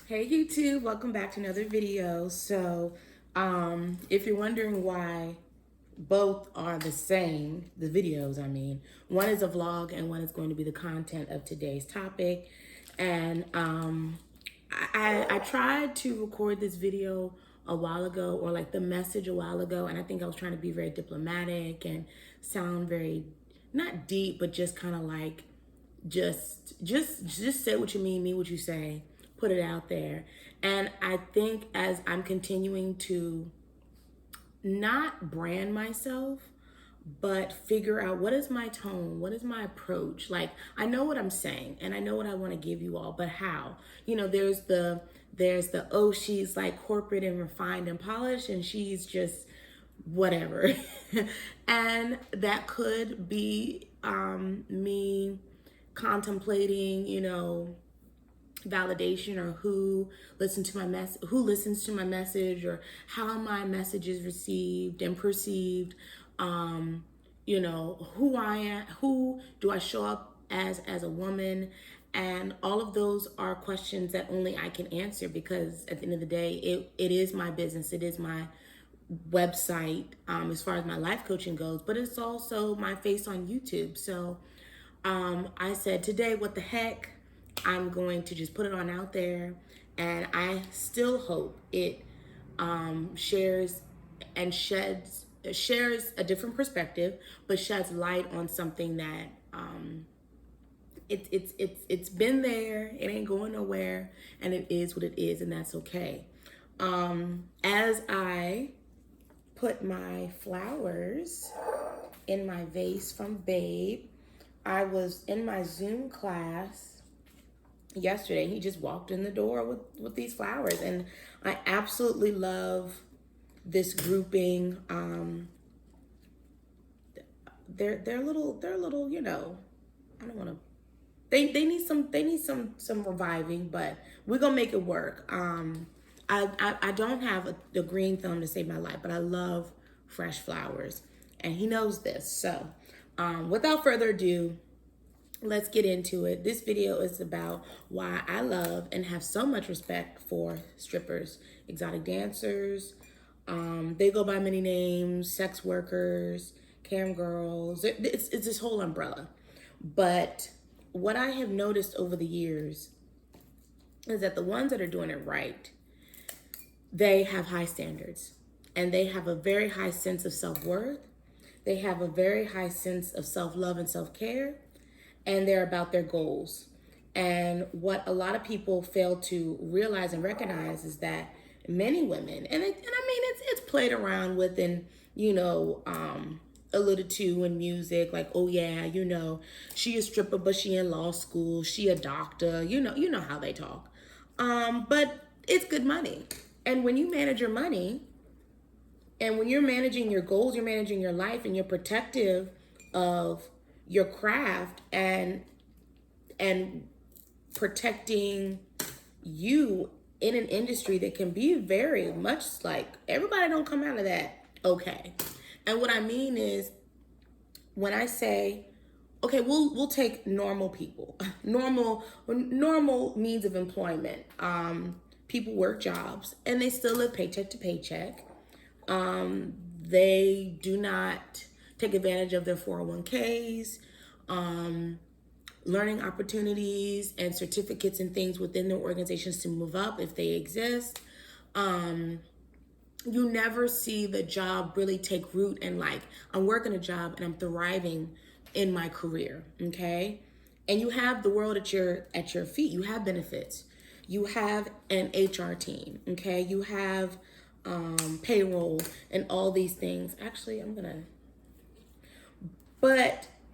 Hey YouTube, welcome back to another video. If you're wondering why both are the same, the videos, I mean, one is a vlog and one is going to be the content of today's topic. And I tried to record this video a while ago, or like the message a while ago, and I think I was trying to be very diplomatic and sound very, not deep, but just kind of like, just say what you mean what you say, put it out there. And I think as I'm continuing to not brand myself, but figure out what is my tone, what is my approach. Like, I know what I'm saying and I know what I want to give you all, but how? There's the oh, she's like corporate and refined and polished, and she's just whatever. And that could be me contemplating, validation, or who listens to my message, or how my message is received and perceived. Who I am, who do I show up as a woman? And all of those are questions that only I can answer, because at the end of the day, it is my business, it is my website, as far as my life coaching goes, but it's also my face on YouTube. So I said, today, what the heck, I'm going to just put it on out there. And I still hope it shares a different perspective, but sheds light on something that it's been there, it ain't going nowhere, and it is what it is, and that's okay. As I put my flowers in my vase from Babe, I was in my Zoom class yesterday. He just walked in the door with these flowers, and I absolutely love this grouping. They're little, I don't want to. They need some reviving, but we're gonna make it work. I don't have the green thumb to save my life, but I love fresh flowers, and he knows this. So, without further ado, let's get into it. This video is about why I love and have so much respect for strippers, exotic dancers. They go by many names: sex workers, cam girls. It's this whole umbrella. But what I have noticed over the years is that the ones that are doing it right, they have high standards, and they have a very high sense of self-worth. They have a very high sense of self-love and self-care, and they're about their goals. And what a lot of people fail to realize and recognize is that many women, and I mean, it's played around with, and alluded to in music, like, oh yeah, she a stripper, but she in law school, she a doctor, you know how they talk. But it's good money. And when you manage your money, and when you're managing your goals, you're managing your life, and you're protective of your craft and protecting you in an industry that can be very much like, everybody don't come out of that okay. And what I mean is, when I say, okay, we'll take normal people, normal means of employment. People work jobs and they still live paycheck to paycheck. They do not take advantage of their 401ks, learning opportunities and certificates and things within their organizations to move up if they exist. You never see the job really take root, and like, I'm working a job and I'm thriving in my career, okay? And you have the world at your feet. You have benefits. You have an HR team, okay? You have payroll and all these things. Actually,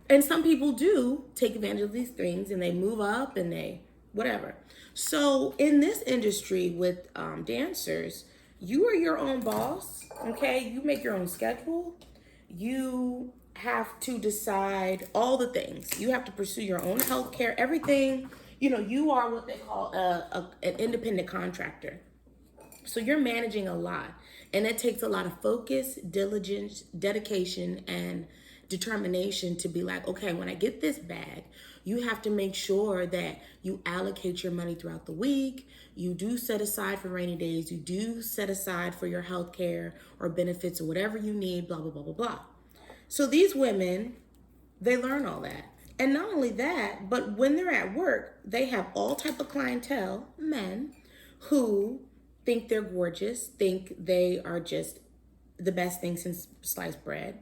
and some people do take advantage of these things, and they move up and they whatever. So in this industry with dancers, you are your own boss, okay? You make your own schedule. You have to decide all the things. You have to pursue your own health care, everything. You are what they call an independent contractor. So you're managing a lot, and it takes a lot of focus, diligence, dedication, and determination to be like, okay, when I get this bag, You have to make sure that you allocate your money throughout the week. You do set aside for rainy days. You do set aside for your health care or benefits or whatever you need, blah, blah, blah, blah, blah. So these women, they learn all that. And not only that, but when they're at work, they have all type of clientele, men, who think they're gorgeous, think they are just the best thing since sliced bread.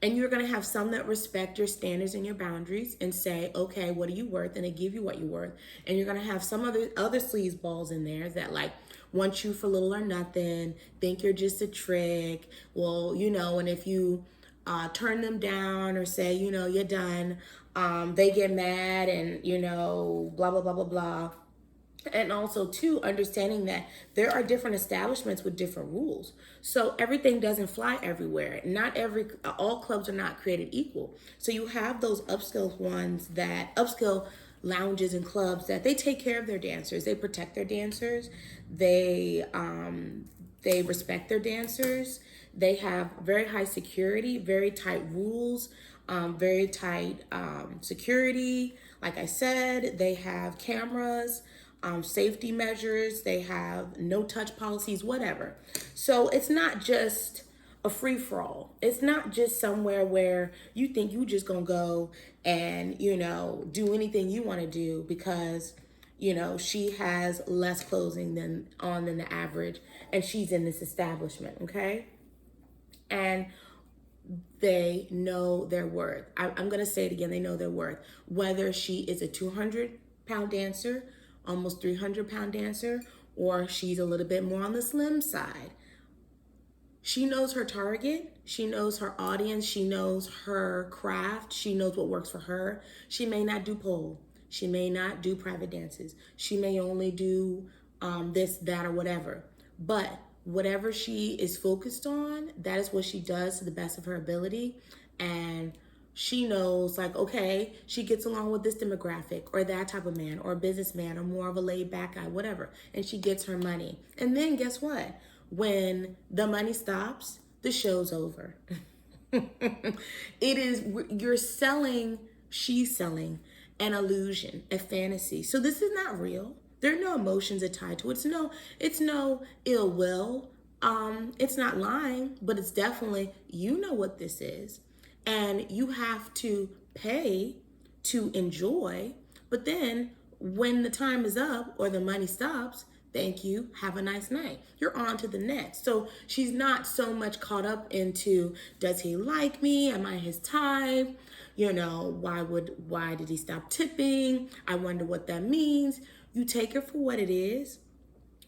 And you're going to have some that respect your standards and your boundaries and say, okay, what are you worth? And they give you what you're worth. And you're going to have some other sleazeballs in there that like want you for little or nothing, think you're just a trick. Well, and if you turn them down or say, you're done, they get mad and, blah, blah, blah, blah, blah. And also, too, understanding that there are different establishments with different rules. So everything doesn't fly everywhere. All clubs are not created equal. So you have those upscale lounges and clubs that they take care of their dancers. They protect their dancers. They respect their dancers. They have very high security, very tight rules, very tight security. Like I said, they have cameras. Safety measures, they have no touch policies, whatever. So it's not just a free for all. It's not just somewhere where you think you just gonna go and, do anything you want to do because, she has less clothing than the average and she's in this establishment, okay? And they know their worth. I'm gonna say it again, they know their worth. Whether she is a 200-pound dancer, almost 300-pound dancer, or she's a little bit more on the slim side. She knows her target. She knows her audience. She knows her craft. She knows what works for her. She may not do pole. She may not do private dances. She may only do this, that, or whatever. But whatever she is focused on, that is what she does to the best of her ability. And she knows, like, okay, she gets along with this demographic or that type of man or a businessman or more of a laid back guy, whatever. And she gets her money. And then guess what? When the money stops, the show's over. She's selling an illusion, a fantasy. So this is not real. There are no emotions tied to it. It's no ill will. It's not lying, but it's definitely, what this is. And you have to pay to enjoy. But then when the time is up or the money stops, thank you, have a nice night. You're on to the next. So she's not so much caught up into, does he like me? Am I his type? Why did he stop tipping? I wonder what that means. You take it for what it is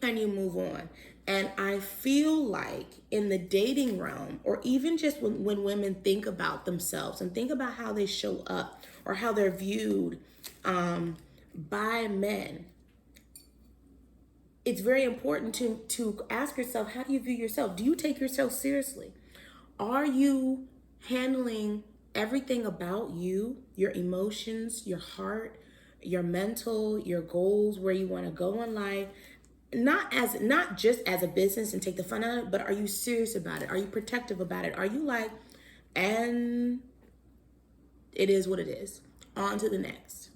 and you move on. And I feel like in the dating realm, or even just when women think about themselves and think about how they show up or how they're viewed by men, it's very important to ask yourself, how do you view yourself? Do you take yourself seriously? Are you handling everything about you, your emotions, your heart, your mental, your goals, where you want to go in life? Not just as a business and take the fun out of it, but are you serious about it? Are you protective about it? Are you like, and it is what it is. On to the next.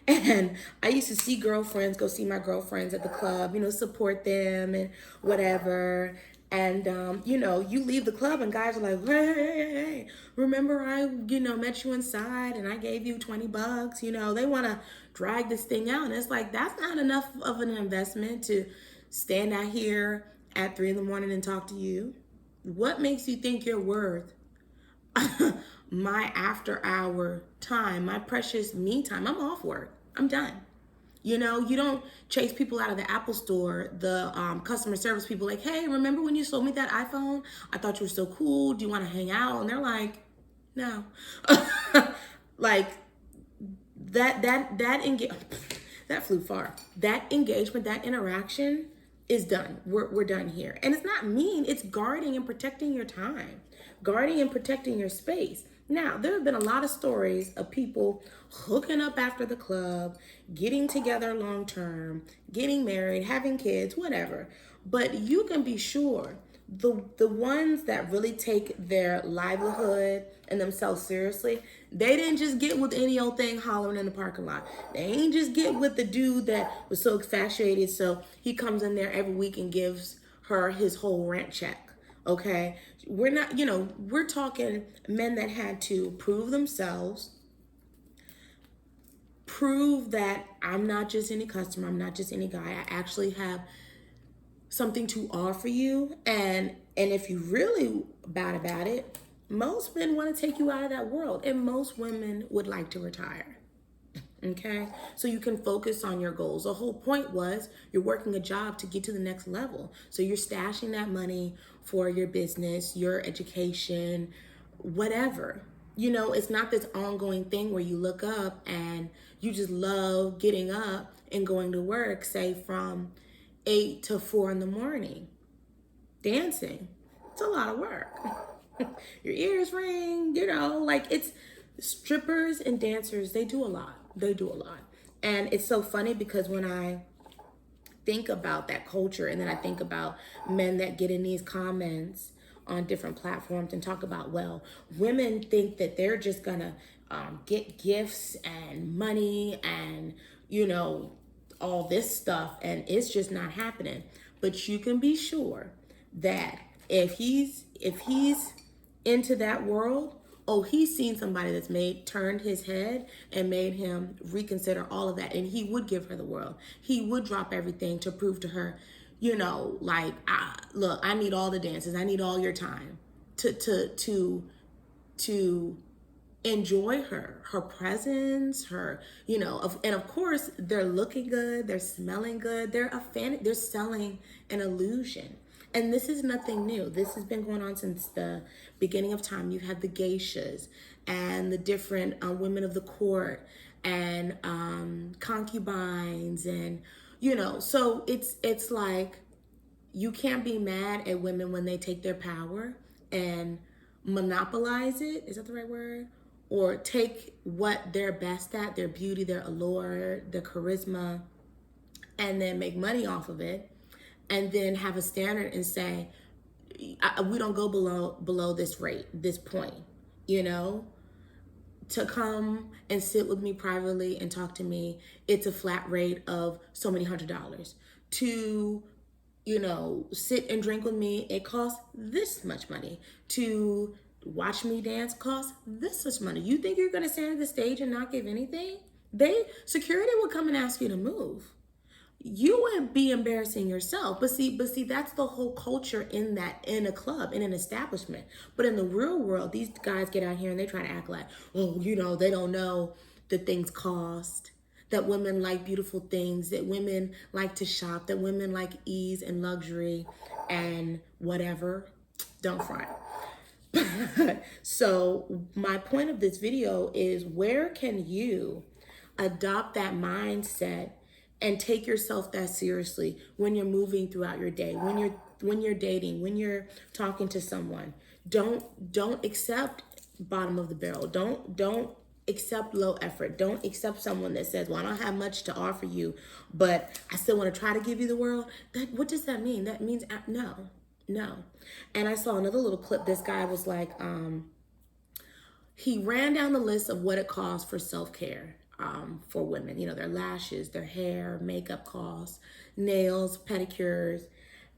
And I used to see girlfriends, go see my girlfriends at the club, support them and whatever. And, you leave the club and guys are like, hey, remember I, met you inside and I gave you $20, they want to drag this thing out. And it's like, that's not enough of an investment to stand out here at 3 a.m. and talk to you. What makes you think you're worth my after hour time, my precious me time? I'm off work. I'm done. You don't chase people out of the Apple store, the customer service people like, hey, remember when you sold me that iPhone? I thought you were so cool. Do you want to hang out? And they're like, no. Like that flew far. That engagement, that interaction is done. We're done here. And it's not mean. It's guarding and protecting your time, guarding and protecting your space. Now, there have been a lot of stories of people hooking up after the club, getting together long term, getting married, having kids, whatever. But you can be sure the ones that really take their livelihood and themselves seriously, They didn't just get with any old thing hollering in the parking lot. They ain't just get with the dude that was so infatuated, so he comes in there every week and gives her his whole rent check. Okay? We're not, we're talking men that had to prove themselves, prove that I'm not just any customer, I'm not just any guy. I actually have something to offer you. And if you really bad about it, most men want to take you out of that world, and most women would like to retire. Okay, so you can focus on your goals. The whole point was you're working a job to get to the next level. So you're stashing that money for your business, your education, whatever. It's not this ongoing thing where you look up and you just love getting up and going to work, say from 8 to 4 in the morning. Dancing. It's a lot of work. Your ears ring, like it's strippers and dancers, they do a lot. They do a lot. And it's so funny because when I think about that culture and then I think about men that get in these comments on different platforms and talk about, well, women think that they're just gonna get gifts and money and, all this stuff, and it's just not happening. But you can be sure that if he's into that world, he's seen somebody that's turned his head and made him reconsider all of that, and he would give her the world. He would drop everything to prove to her, look, I need all the dances, I need all your time to enjoy her presence, her, and of course they're looking good, they're smelling good, they're selling an illusion. And this is nothing new. This has been going on since the beginning of time. You've had the geishas and the different women of the court and concubines, and so it's like you can't be mad at women when they take their power and monopolize it. Is that the right word? Or take what they're best at, their beauty, their allure, their charisma, and then make money off of it, and then have a standard and say, we don't go below this rate, this point, to come and sit with me privately and talk to me, it's a flat rate of so many $100. To, sit and drink with me, it costs this much money. To watch me dance costs this much money. You think you're gonna stand at the stage and not give anything? Security will come and ask you to move. You would be embarrassing yourself. But see, that's the whole culture in a club, in an establishment. But in the real world, these guys get out here and they try to act like, they don't know that things cost, that women like beautiful things, that women like to shop, that women like ease and luxury and whatever. Don't front. So my point of this video is, where can you adopt that mindset and take yourself that seriously when you're moving throughout your day, when you're dating, when you're talking to someone? Don't accept bottom of the barrel. Don't accept low effort. Don't accept someone that says, well, I don't have much to offer you, but I still want to try to give you the world. What does that mean? That means no. And I saw another little clip. This guy was like, he ran down the list of what it costs for self-care for women. Their lashes, their hair, makeup costs, nails, pedicures.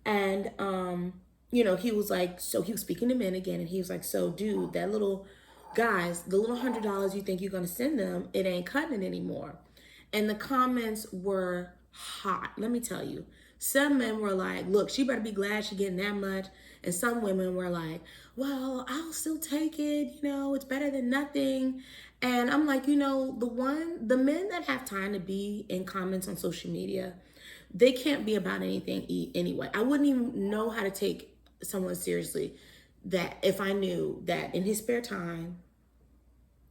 And, he was like, so he was speaking to men again. And he was like, so dude, the little $100 you think you're going to send them, it ain't cutting it anymore. And the comments were hot. Let me tell you. Some men were like, look, she better be glad she's getting that much. And some women were like, well, I'll still take it. It's better than nothing. And I'm like, the men that have time to be in comments on social media, they can't be about anything anyway. I wouldn't even know how to take someone seriously that if I knew that in his spare time,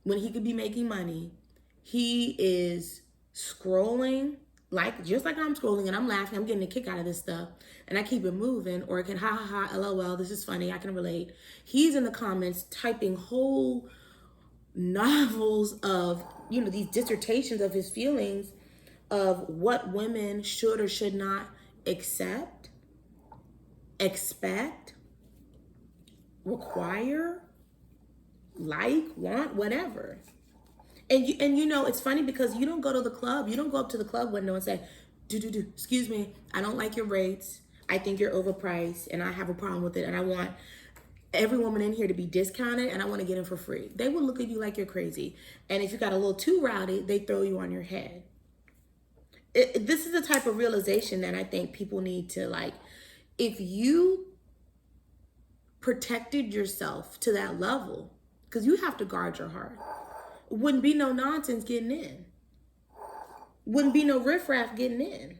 when he could be making money, he is scrolling, just like I'm scrolling and I'm laughing, I'm getting a kick out of this stuff, and I keep it moving, or it can ha ha ha, LOL, this is funny, I can relate. He's in the comments typing whole novels of, these dissertations of his feelings of what women should or should not accept, expect, require, like, want, whatever. And you know, it's funny because you don't go to the club. You don't go up to the club window and say, excuse me, I don't like your rates. I think you're overpriced and I have a problem with it. And I want every woman in here to be discounted and I want to get in for free. They will look at you like you're crazy. And if you got a little too rowdy, they throw you on your head. This is the type of realization that I think people need to, like, if you protected yourself to that level, because you have to guard your heart, wouldn't be no nonsense getting in. Wouldn't be no riffraff getting in.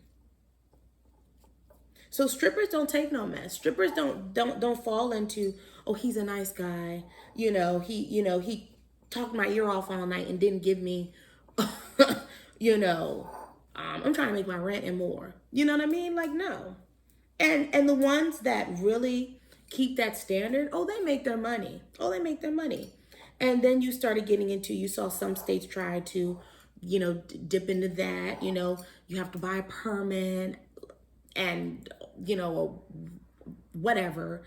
So strippers don't take no mess. Strippers don't fall into, oh, he's a nice guy. He talked my ear off all night and didn't give me, I'm trying to make my rent and more. You know what I mean? Like, no. And the ones that really keep that standard, oh, they make their money. And then you started getting into, you saw some states try to, dip into that. You have to buy a permit and, whatever.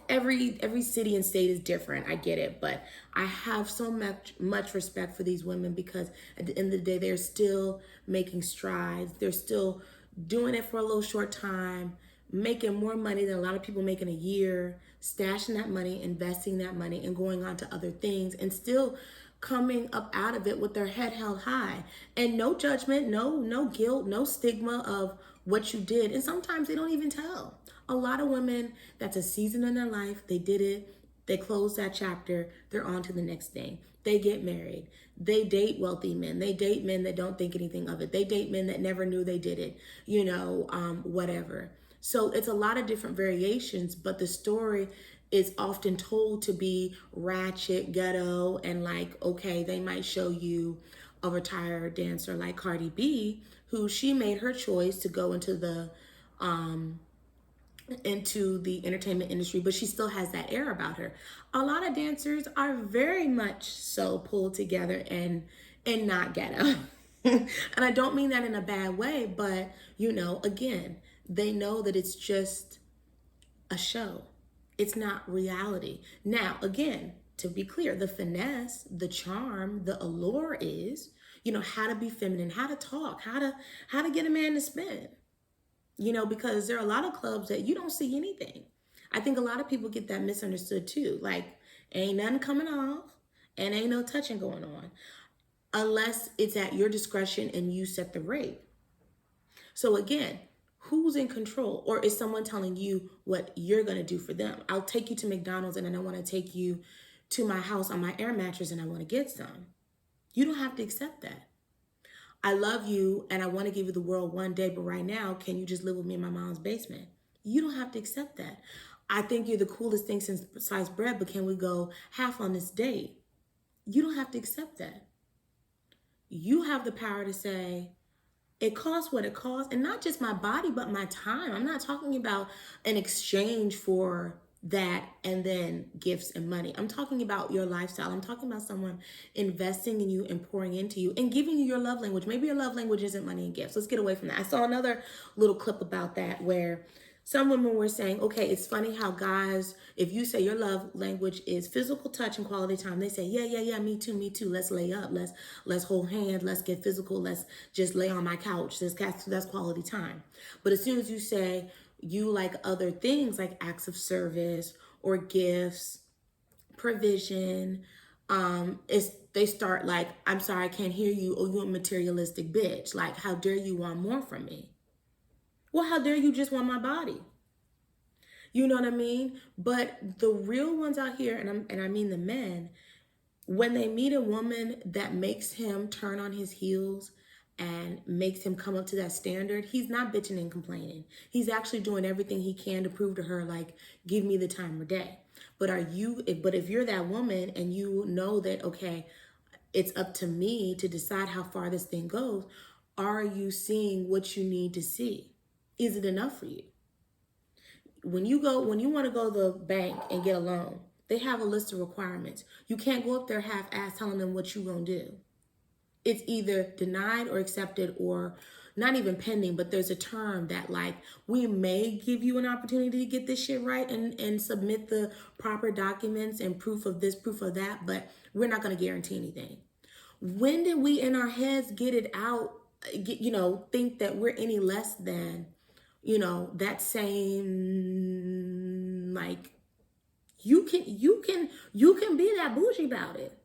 Every city and state is different. I get it, but I have so much respect for these women because at the end of the day, they're still making strides. They're still doing it for a little short time, making more money than a lot of people make in a year, stashing that money, investing that money, and going on to other things, and still coming up out of it with their head held high. And no judgment, no guilt, no stigma of what you did. And sometimes they don't even tell. A lot of women, that's a season in their life. They did it. They close that chapter. They're on to the next thing. They get married. They date wealthy men. They date men that don't think anything of it. They date men that never knew they did it, whatever. So it's a lot of different variations, but the story is often told to be ratchet, ghetto, and like, okay, they might show you a retired dancer like Cardi B, who she made her choice to go into the entertainment industry, but she still has that air about her. A lot of dancers are very much so pulled together and not ghetto. And I don't mean that in a bad way, but again, they know that it's just a show. It's not reality. Now, again, to be clear, the finesse, the charm, the allure is, how to be feminine, how to talk, how to get a man to spend. Because there are a lot of clubs that you don't see anything. I think a lot of people get that misunderstood too. Like, ain't nothing coming off and ain't no touching going on unless it's at your discretion and you set the rate. So again, who's in control? Or is someone telling you what you're going to do for them? I'll take you to McDonald's and then I want to take you to my house on my air mattress and I want to get some. You don't have to accept that. I love you and I want to give you the world one day, but right now, can you just live with me in my mom's basement? You don't have to accept that. I think you're the coolest thing since sliced bread, but can we go half on this date? You don't have to accept that. You have the power to say, it costs what it costs, and not just my body, but my time. I'm not talking about an exchange for that and then gifts and money. I'm talking about your lifestyle. I'm talking about someone investing in you and pouring into you and giving you your love language. Maybe your love language isn't money and gifts. Let's get away from that. I saw another little clip about that where some women were saying, okay, it's funny how guys, if you say your love language is physical touch and quality time, they say, yeah, me too. Let's lay up. Let's hold hands. Let's get physical. Let's just lay on my couch. That's quality time. But as soon as you say you like other things like acts of service or gifts, provision, they start like, I'm sorry, I can't hear you. Oh, you a materialistic bitch. Like, how dare you want more from me? Well, how dare you just want my body? You know what I mean? But the real ones out here, and I mean the men, when they meet a woman that makes him turn on his heels and makes him come up to that standard, he's not bitching and complaining. He's actually doing everything he can to prove to her, like, give me the time of day. But if you're that woman and you know that, okay, it's up to me to decide how far this thing goes, are you seeing what you need to see? Is it enough for you? When you want to go to the bank and get a loan, they have a list of requirements. You can't go up there half-ass telling them what you're going to do. It's either denied or accepted, or not even pending, but there's a term that like we may give you an opportunity to get this shit right and submit the proper documents and proof of this, proof of that, but we're not going to guarantee anything. When did we in our heads get it out, think that we're any less than, that same, like, you can be that bougie about it.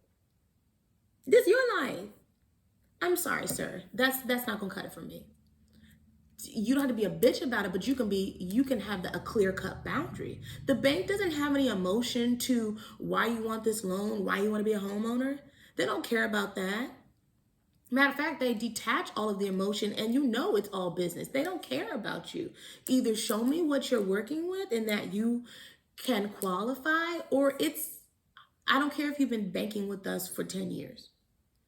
This your life. I'm sorry, sir. That's not gonna cut it for me. You don't have to be a bitch about it, but you can have a clear-cut boundary. The bank doesn't have any emotion to why you want this loan, why you want to be a homeowner. They don't care about that. Matter of fact, they detach all of the emotion, and it's all business. They don't care about you. Either show me what you're working with and that you can qualify, or I don't care if you've been banking with us for 10 years.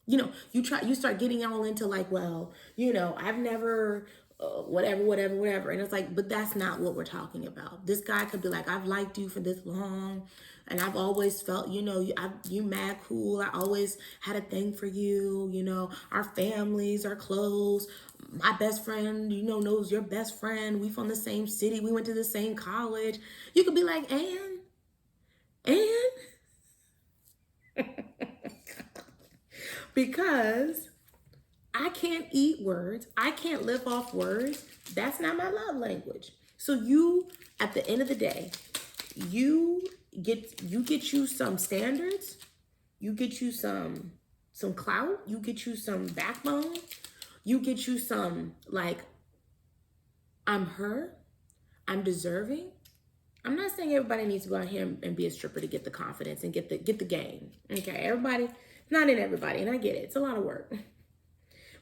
You start getting all into like, well, I've never, whatever. And it's like, but that's not what we're talking about. This guy could be like, I've liked you for this long, and I've always felt, you mad cool. I always had a thing for you. Our families are close. My best friend, knows your best friend. We from the same city. We went to the same college. You could be like, and because I can't eat words. I can't live off words. That's not my love language. So at the end of the day, you get you some standards. You get you some clout. You get you some backbone. You get you some, like, I'm her. I'm deserving. I'm not saying everybody needs to go out here and be a stripper to get the confidence and get the game. Okay, everybody, not in everybody, and I get it. It's a lot of work.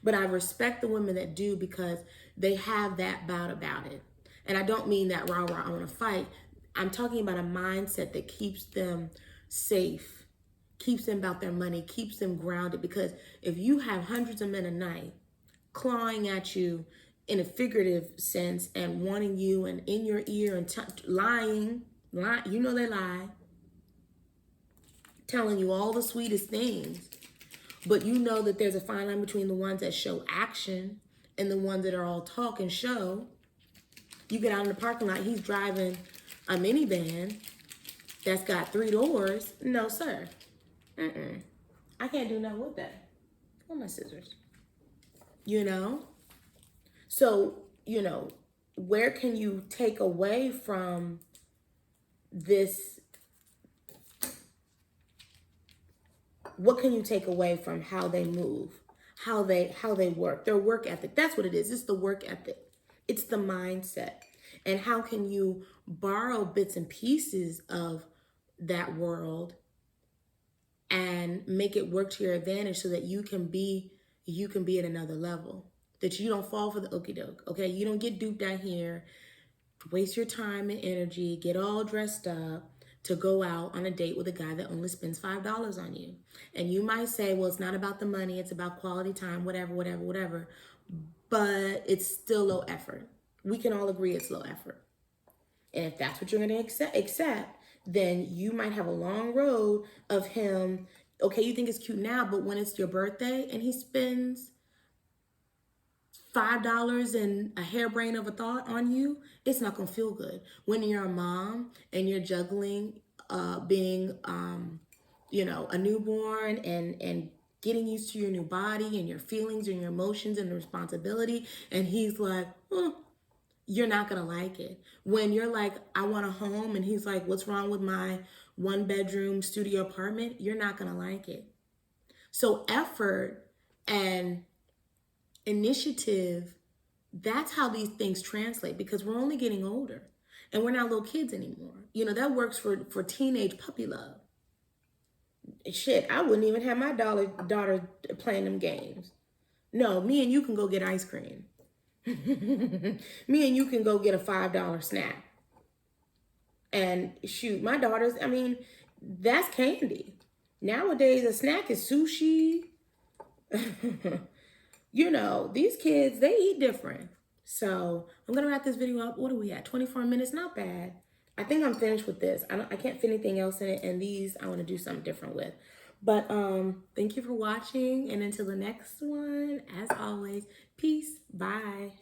But I respect the women that do, because they have that bout about it. And I don't mean that rah, I want to fight. I'm talking about a mindset that keeps them safe, keeps them about their money, keeps them grounded. Because if you have hundreds of men a night clawing at you in a figurative sense and wanting you and in your ear and lying, they lie, telling you all the sweetest things, but that there's a fine line between the ones that show action and the ones that are all talk and show. You get out in the parking lot, he's driving a minivan that's got 3 doors. No, sir. I can't do nothing with that. Where are my scissors? So, where can you take away from this? What can you take away from how they move, how they work, their work ethic? That's what it is. It's the work ethic. It's the mindset. And how can you borrow bits and pieces of that world and make it work to your advantage so that you can be at another level, that you don't fall for the okie doke. Okay. You don't get duped out here, waste your time and energy, get all dressed up to go out on a date with a guy that only spends $5 on you. And you might say, well, it's not about the money, it's about quality time, whatever. But it's still low effort. We can all agree it's low effort. And if that's what you're going to accept, then you might have a long road of him. Okay, you think it's cute now, but when it's your birthday and he spends $5 and a hairbrain of a thought on you, it's not gonna feel good. When you're a mom and you're juggling being a newborn and getting used to your new body and your feelings and your emotions and the responsibility, and he's like, you're not gonna like it. When you're like, I want a home, and he's like, what's wrong with my 1-bedroom studio apartment? You're not gonna like it. So effort and initiative, that's how these things translate, because we're only getting older and we're not little kids anymore. That works for teenage puppy love. Shit, I wouldn't even have my daughter playing them games. No, me and you can go get ice cream. Me and you can go get a $5 snack. And shoot, my daughters, that's candy. Nowadays, a snack is sushi. These kids, they eat different. So I'm going to wrap this video up. What are we at? 24 minutes? Not bad. I think I'm finished with this. I can't fit anything else in it. And these, I want to do something different with. But thank you for watching, and until the next one, as always, peace. Bye.